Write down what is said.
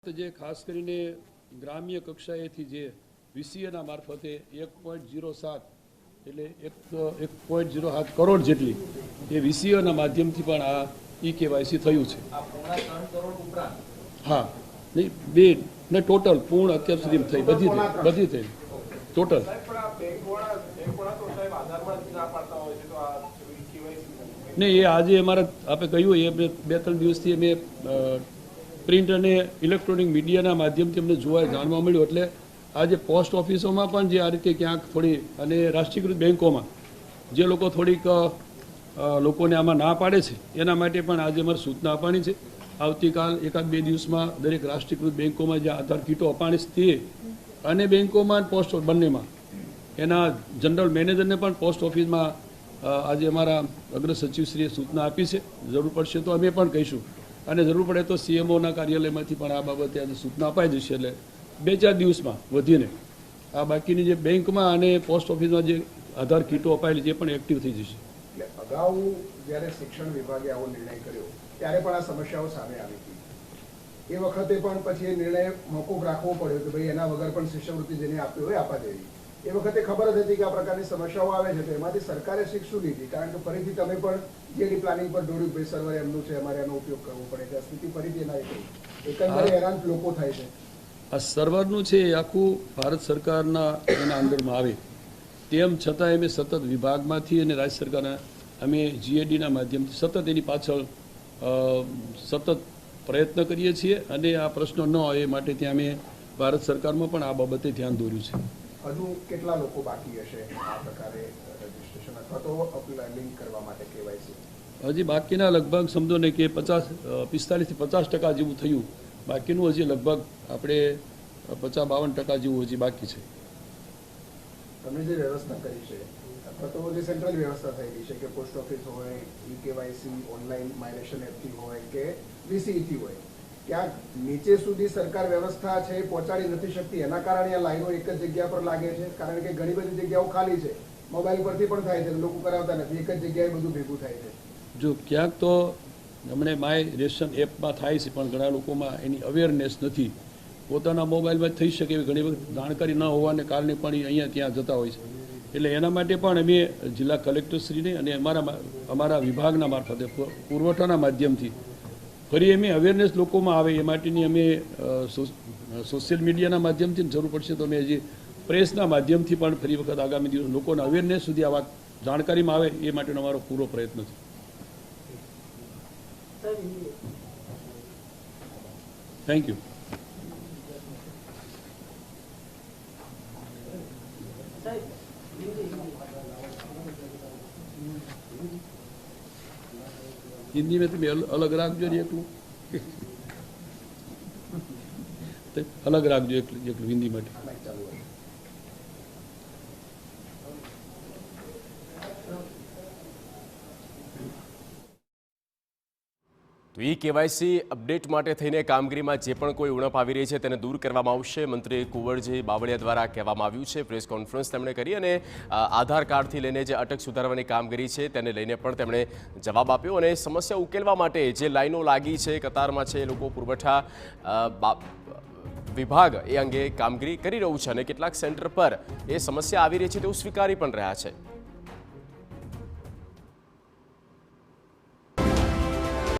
જે ખાસ કરીને ગ્રામ્ય કક્ષાએથી જે વીસીએના મારફતે 1.07 એટલે 1.07 કરોડ જેટલી એ વીસીએના માધ્યમથી પણ આ ઈ કેવાયસી થયું છે। હા, નહીં બે ને ટોટલ પૂર્ણ અત્યાર સુધી થઈ બધી થઈ ટોટલ। નહીં, એ આજે અમારા આપણે કહ્યું એ 2-3 દિવસથી અમે પ્રિન્ટ અને ઇલેક્ટ્રોનિક મીડિયાના માધ્યમથી અમને જાણવા મળ્યું। એટલે આજે પોસ્ટ ઓફિસોમાં પણ જે આ રીતે ક્યાંક થોડી અને રાષ્ટ્રીયકૃત બેન્કોમાં જે લોકો થોડીક લોકોને આમાં ના પાડે છે એના માટે પણ આજે અમારે સૂચના આપવાની છે। આવતીકાલ 1-2 દિવસમાં દરેક રાષ્ટ્રીયકૃત બેન્કોમાં જે આધાર કીટો અપાણી તે અને બેન્કોમાં પોસ્ટ બંનેમાં એના જનરલ મેનેજરને પણ પોસ્ટ ઓફિસમાં આજે અમારા અગ્ર સચિવશ્રીએ સૂચના આપી છે। જરૂર પડશે તો અમે પણ કહીશું અને જરૂર પડે તો સીએમઓના કાર્યાલયમાંથી પણ આ બાબતે આજે સૂચના અપાઈ જશે। એટલે 2-4 દિવસમાં વધીને આ બાકીની જે બેંકમાં અને પોસ્ટ ઓફિસમાં જે આધાર કીટો અપાયેલી છે એ પણ એક્ટિવ થઈ જશે। એટલે અગાઉ જ્યારે શિક્ષણ વિભાગે આવો નિર્ણય કર્યો ત્યારે પણ આ સમસ્યાઓ સામે આવી હતી। એ વખતે પણ પછી એ નિર્ણય મોકૂફ રાખવો પડ્યો કે ભાઈ એના વગર પણ શિષ્યવૃત્તિ જેને આપવી હોય આપવા દેવી। એ વખતે ખબર જ હતી કે આ પ્રકારની સમસ્યાઓ આવે છે, તો એમાંથી સરકારે શીખ શું લીધી? કારણ કે ફરીથી તમે પણ જીએડી પ્લાનિંગ પર દોડ્યું, ભાઈ સર્વર એમનું છે, અમારે એનો ઉપયોગ કરવો પડે છે, સ્થિતિ ફરીથી એના એકંદરે હેરાન લોકો થાય છે। આ સર્વરનું છે એ આખું ભારત સરકારના એના અંદરમાં આવે, તેમ છતાં અમે સતત વિભાગમાંથી અને રાજ્ય સરકારના અમે જીએડીના માધ્યમથી સતત એની પાછળ સતત પ્રયત્ન કરીએ છીએ અને આ પ્રશ્નો ન આવે એ માટે ત્યાં અમે ભારત સરકારમાં પણ આ બાબતે ધ્યાન દોર્યું છે। હજુ કેટલા લોકો બાકી હશે આ પ્રકારે રજીસ્ટ્રેશન અથવા તો લિંક કરવા માટે કેવાયસી? હજી બાકીના લગભગ સમજો ને કે 45-50% જેવું થયું, બાકીનું હજી લગભગ આપણે 50-52% જેવું હજી બાકી છે। તમે જે વ્યવસ્થા કરી છે અથવા તો જે સેન્ટ્રલ વ્યવસ્થા થયેલી છે કે પોસ્ટ ઓફિસ હોય, ઈ કેવાયસી ઓનલાઈન માયરેશન એપથી હોય કે વીસીઈથી હોય, ક્યાંક નીચે સુધી સરકાર વ્યવસ્થા છે એ પહોંચાડી નથી શકતી, એના કારણે આ લાઈનો એક જ જગ્યા પર લાગે છે? કારણ કે ઘણી બધી જગ્યાઓ ખાલી છે, મોબાઈલ પરથી પણ થાય છે, લોકો કરાવતા નથી, એક જ જગ્યાએ બધું ભેગું થાય છે। જો ક્યાંક તો હમણે માય રેશન એપમાં થાય છે પણ ઘણા લોકોમાં એની અવેરનેસ નથી, પોતાના મોબાઈલમાં થઈ શકે એવી ઘણી વખત જાણકારી ન હોવાને કારણે પણ એ અહીંયા ત્યાં જતા હોય છે। એટલે એના માટે પણ અમે જિલ્લા કલેક્ટરશ્રીને અને અમારા વિભાગના મારફતે પુરવઠાના માધ્યમથી ફરી અમે અવેરનેસ લોકોમાં આવે એ માટેની અમે સોશિયલ મીડિયાના માધ્યમથી જરૂર પડશે તો અમે હજી પ્રેસના માધ્યમથી પણ ફરી વખત આગામી દિવસ લોકોના અવેરનેસ સુધી આ વાત જાણકારીમાં આવે એ માટેનો અમારો પૂરો પ્રયત્ન છે। Thank you. हिंदी में तुम्हें अलग राखजो ने एकलू अलग राखजो एकलू हिंदी में। તો ઈ કેવાયસી અપડેટ માટે થઈને કામગીરીમાં જે પણ કોઈ ઉણપ આવી રહી છે તેને દૂર કરવામાં આવશે। મંત્રી કુંવરજી બાવળિયા દ્વારા કહેવામાં આવ્યું છે, પ્રેસ કોન્ફરન્સ તેમણે કરી અને આધાર કાર્ડથી લઈને જે અટક સુધારવાની કામગીરી છે તેને લઈને પણ તેમણે જવાબ આપ્યો અને સમસ્યા ઉકેલવા માટે જે લાઈનો લાગી છે, કતારમાં છે, એ લોકો પુરવઠા વિભાગ એ અંગે કામગીરી કરી રહ્યું છે અને કેટલાક સેન્ટર પર એ સમસ્યા આવી રહી છે તેવું સ્વીકારી પણ રહ્યા છે।